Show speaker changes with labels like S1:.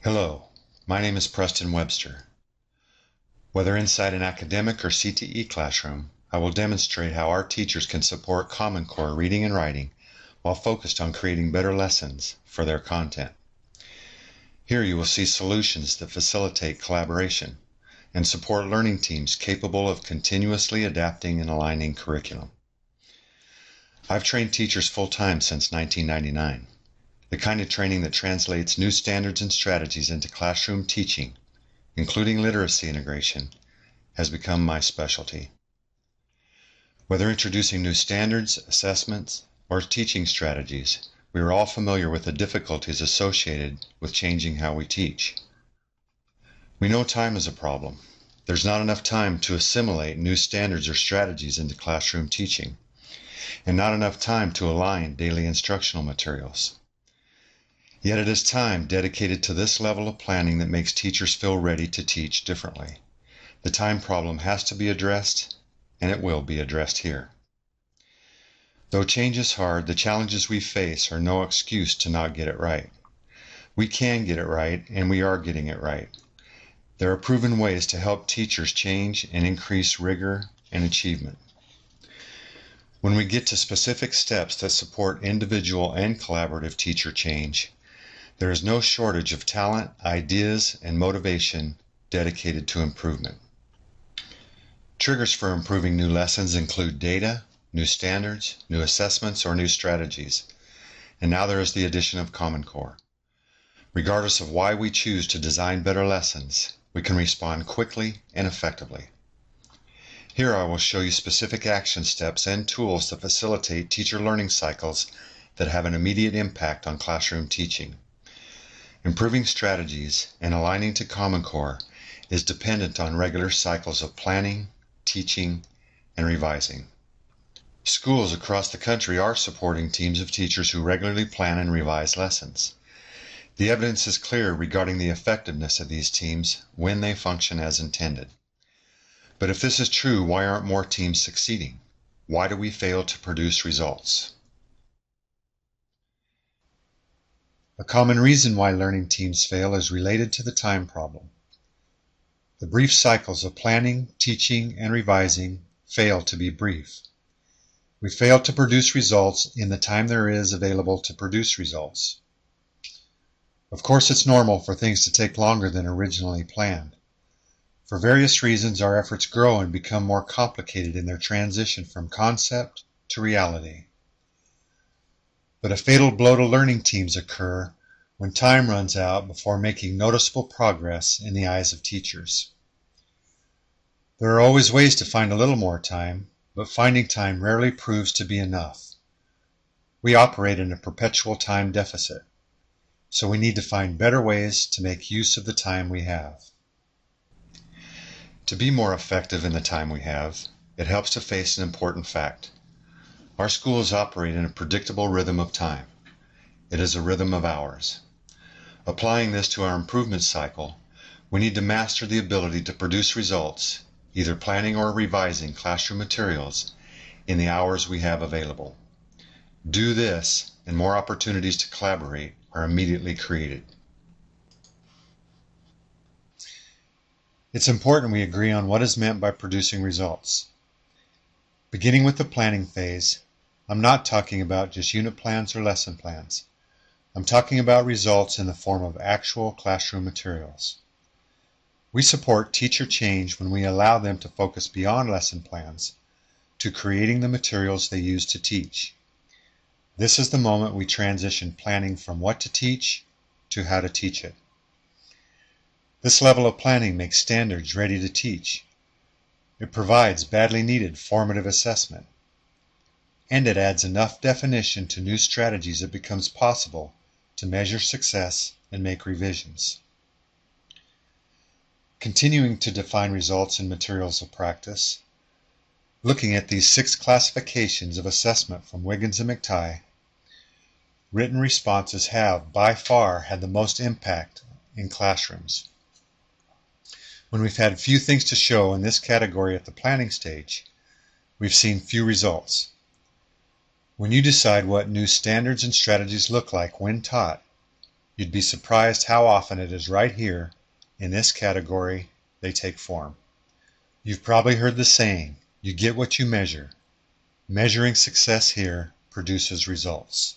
S1: Hello, my name is Preston Webster. Whether inside an academic or CTE classroom, I will demonstrate how our teachers can support Common Core reading and writing while focused on creating better lessons for their content. Here you will see solutions that facilitate collaboration and support learning teams capable of continuously adapting and aligning curriculum. I've trained teachers full-time since 1999. The kind of training that translates new standards and strategies into classroom teaching, including literacy integration, has become my specialty. Whether introducing new standards, assessments, or teaching strategies, we are all familiar with the difficulties associated with changing how we teach. We know time is a problem. There's not enough time to assimilate new standards or strategies into classroom teaching, and not enough time to align daily instructional materials. Yet it is time dedicated to this level of planning that makes teachers feel ready to teach differently. The time problem has to be addressed, and it will be addressed here. Though change is hard, the challenges we face are no excuse to not get it right. We can get it right, and we are getting it right. There are proven ways to help teachers change and increase rigor and achievement. When we get to specific steps that support individual and collaborative teacher change, there is no shortage of talent, ideas, and motivation dedicated to improvement. Triggers for improving new lessons include data, new standards, new assessments, or new strategies. And now there is the addition of Common Core. Regardless of why we choose to design better lessons, we can respond quickly and effectively. Here I will show you specific action steps and tools that facilitate teacher learning cycles that have an immediate impact on classroom teaching. Improving strategies and aligning to Common Core is dependent on regular cycles of planning, teaching, and revising. Schools across the country are supporting teams of teachers who regularly plan and revise lessons. The evidence is clear regarding the effectiveness of these teams when they function as intended. But if this is true, why aren't more teams succeeding? Why do we fail to produce results? A common reason why learning teams fail is related to the time problem. The brief cycles of planning, teaching, and revising fail to be brief. We fail to produce results in the time there is available to produce results. Of course, it's normal for things to take longer than originally planned. For various reasons, our efforts grow and become more complicated in their transition from concept to reality. But a fatal blow to learning teams occur when time runs out before making noticeable progress in the eyes of teachers. There are always ways to find a little more time, but finding time rarely proves to be enough. We operate in a perpetual time deficit, so we need to find better ways to make use of the time we have. To be more effective in the time we have, it helps to face an important fact. Our schools operate in a predictable rhythm of time. It is a rhythm of hours. Applying this to our improvement cycle, we need to master the ability to produce results, either planning or revising classroom materials, in the hours we have available. Do this, and more opportunities to collaborate are immediately created. It's important we agree on what is meant by producing results. Beginning with the planning phase, I'm not talking about just unit plans or lesson plans. I'm talking about results in the form of actual classroom materials. We support teacher change when we allow them to focus beyond lesson plans to creating the materials they use to teach. This is the moment we transition planning from what to teach to how to teach it. This level of planning makes standards ready to teach. It provides badly needed formative assessment. And it adds enough definition to new strategies it becomes possible to measure success and make revisions. Continuing to define results in materials of practice, looking at these 6 classifications of assessment from Wiggins and McTighe, written responses have by far had the most impact in classrooms. When we've had few things to show in this category at the planning stage, we've seen few results. When you decide what new standards and strategies look like when taught, You'd be surprised how often it is right here, in this category, they take form. You've probably heard the saying, you get what you measure. Measuring success here produces results.